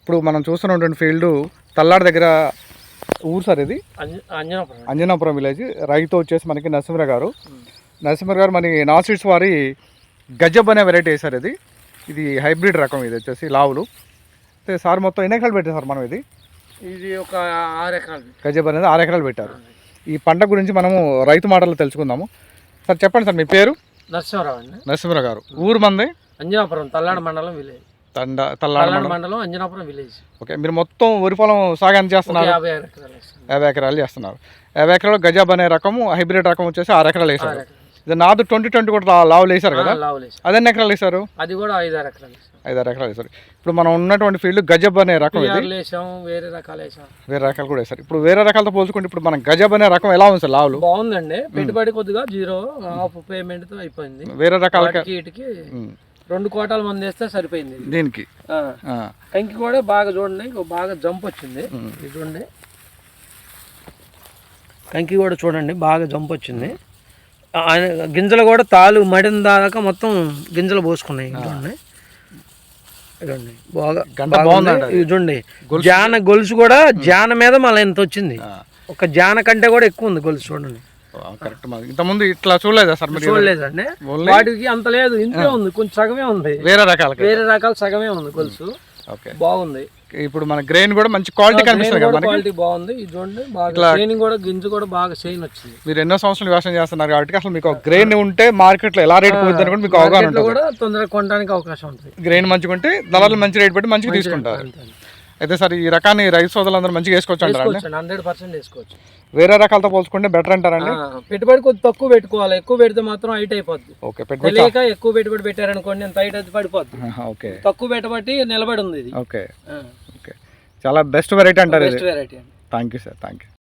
ఇప్పుడు మనం చూస్తున్నటువంటి ఫీల్డ్ తల్లాడ దగ్గర ఊరు సార్ ఇది అంజనాపురం విలేజ్. రైతు వచ్చేసి మనకి నరసింహ గారు మన నాసిడ్స్ వారి గజబ్ అనే వెరైటీ వేసారు. ఇది హైబ్రిడ్ రకం. ఇది వచ్చేసి లావులు. అయితే సార్ మొత్తం ఎన్ని ఎకరాలు పెట్టారు సార్ మనం? ఇది ఒక 6 ఎకరాలు. గజబ్ అనేది 6 ఎకరాలు పెట్టారు. ఈ పంట గురించి మనము రైతు మాటలు తెలుసుకుందాము. సార్ చెప్పండి సార్, మీ పేరు? నరసింహరావు గారు. ఊరు మంది అంజనాపురం, తల్లాడ మండలం విలేజ్. తల్లాడ మండలం అంజనాపురం విలేజ్. ఓకే. మీరు మొత్తం వరి పొలం సాగు ఎంత చేస్తున్నారు? 50 ఎకరాలు చేస్తున్నారు. 50 ఎకరాలు గజాబ్ అనే రకము హైబ్రిడ్ రకం వచ్చేసి 6 ఎకరాలు వేసారు. ఇది నాదు 2020 కూడా లావులు వేసారు కదా, అదెన్ని ఎకరాలు వేసారు? అది కూడా 5-6 ఎకరాలు. 5-6 ఎకరాలు వేసారు. ఇప్పుడు మనం ఉన్నటువంటి ఫీల్డ్ గజబ్ అనే రకం. వేరే రకాలు కూడా వేసారు. ఇప్పుడు వేరే రకాలతో పోల్చుకుంటే ఇప్పుడు మనం గజబ్ అనే రకం ఎలా ఉంది సార్? లావులు బాగుందండి. పెట్టుబడి కొద్దిగా 0 హాఫ్ పేమెంట్ తో అయిపోయింది. వేరే రకాలకి 2 కోటాల మంది వేస్తే సరిపోయింది. దీనికి కంకి కూడా బాగా చూడండి, బాగా జంప్ వచ్చింది. ఇది చూడండి, కంకి కూడా చూడండి బాగా జంప్ వచ్చింది. గింజలు కూడా తాలు మడిన దాకా మొత్తం గింజలు పోసుకున్నాయి. చూడండి బాగా ఇది చూడండి. జాన గొలుసు కూడా జాన మీద మళ్ళీ ఎంత వచ్చింది. ఒక జాన కంటే కూడా ఎక్కువ ఉంది గొలుసు. చూడండి కరెక్ట్. ఇంతకుముందు ఇట్లా చూడలేదా సార్? చూడలేదండి. వాటికి అంత లేదు, ఇంతే ఉంది, కొంచెం సగమే ఉంది. వేరే రకాలు సగమే ఉంది గొలుసు. బాగుంది. ఇప్పుడు మన గ్రెయిన్ కూడా మంచి క్వాలిటీ కనిపిస్తుంది కదా, క్వాలిటీ బాగుంది. ఇది చూడండి బాగా గ్రెయినింగ్ కూడా, గింజ కూడా బాగా షైన్ వచ్చింది. మీరు ఎన్నో సంవత్సరాలు వ్యవసాయం చేస్తున్నారు కాబట్టి అసలు మీకు గ్రెయిన్ ఉంటే మార్కెట్ లో ఎలా రేట్ పోతుంది కూడా మీకు అవగాహన ఉంటుంది. కూడా తొందరగా కొనడానికి అవకాశం ఉంటుంది. గ్రెయిన్ మంచిగా ఉంటే దళాలు మంచి రేట్ పెట్టి మంచిగా తీసుకుంటారు. అయితే సార్ ఈ రకాన్ని రైతు సోదరులందరూ మంచిగా వేసుకోవచ్చు అంటారు? 100% వేసుకోవచ్చు. వేరే రకాలతో పోల్చుకుంటే బెటర్ అంటారండి? పెట్టుబడి కొద్ది తక్కువ పెట్టుకోవాలి. ఎక్కువ పెడితే మాత్రం హైట్ అయిపోద్ది. ఓకే. ఎక్కువ పెట్టుబడి పెట్టారనుకోండి ఎంత హైట్ అయితే పడిపోద్ది. ఓకే. తక్కువ పెట్టబట్టి నిలబడి ఉంది ఇది. ఓకే. చాలా బెస్ట్ వెరైటీ అంటారు. Best variety. Thank you sir. Thank you.